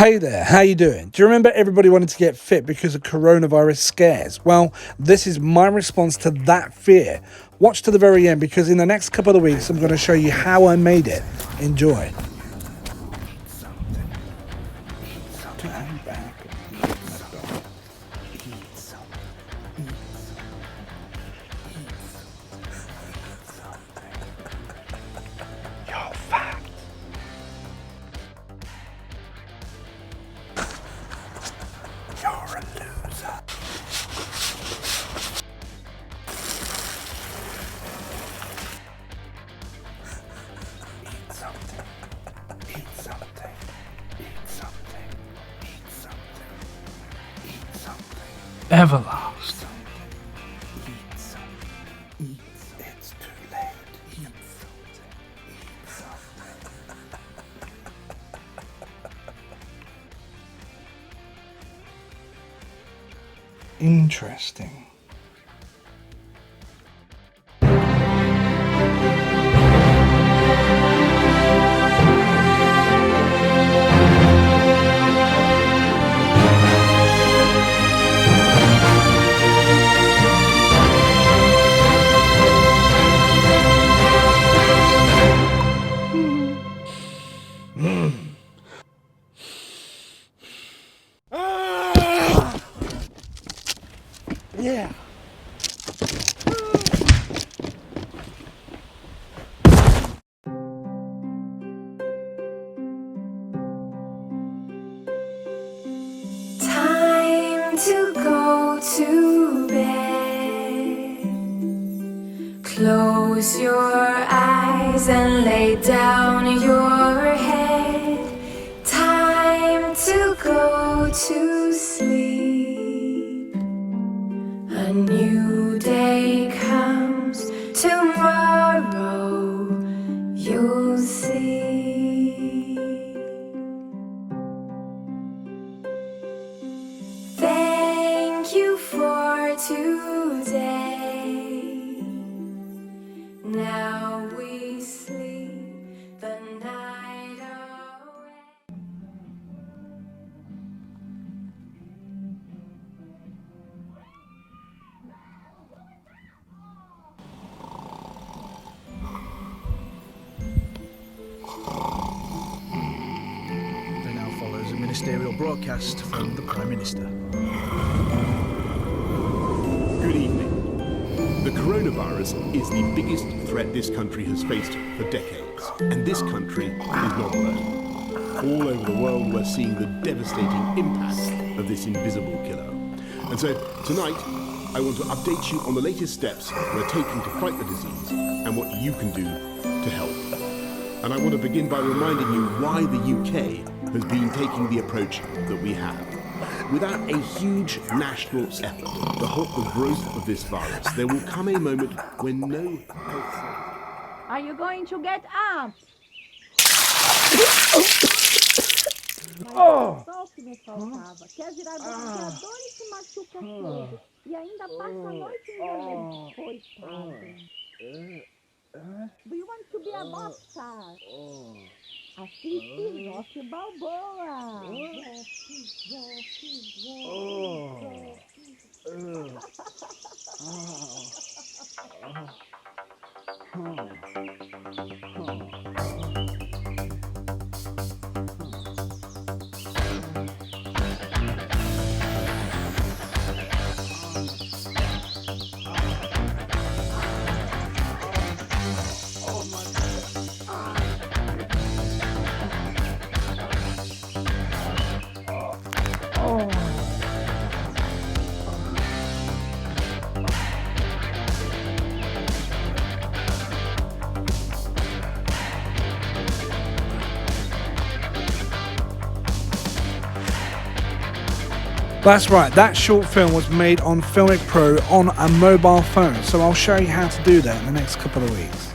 Hey there, how you doing? Do you remember everybody wanted to get fit because of coronavirus scares? Well, this is my response to that fear. Watch to the very end because in the next couple of weeks I'm going to show you how I made it. Enjoy. You're a loser. Eat something. Eat something. Eat something. Eat something. Eat something. Everlast. Eat something. Eat something. It's too late. Eat something. Eat something. Interesting. Yeah. Time to go to bed. Close your eyes and lay down your head. Time to go to sleep. A new day comes tomorrow, you'll see. Thank you for today. Now we sleep the night away. There now follows a ministerial broadcast from the Prime Minister. Good evening. The coronavirus is the biggest threat this country has faced for decades, and this country is not alone. All over the world we're seeing the devastating impact of this invisible killer. And so tonight I want to update you on the latest steps we're taking to fight the disease and what you can do to help. And I want to begin by reminding you why the UK has been taking the approach that we have. Without a huge national effort to halt the growth of this virus, there will come a moment when no health... Are you going to get up? Oh. Só o que me faltava. Quer virar boxeador e se machuca todo. E ainda passa a noite no coitado. Do you want to be a boxer? Assiste Rocky Balboa. That's right, that short film was made on Filmic Pro on a mobile phone, so I'll show you how to do that in the next couple of weeks.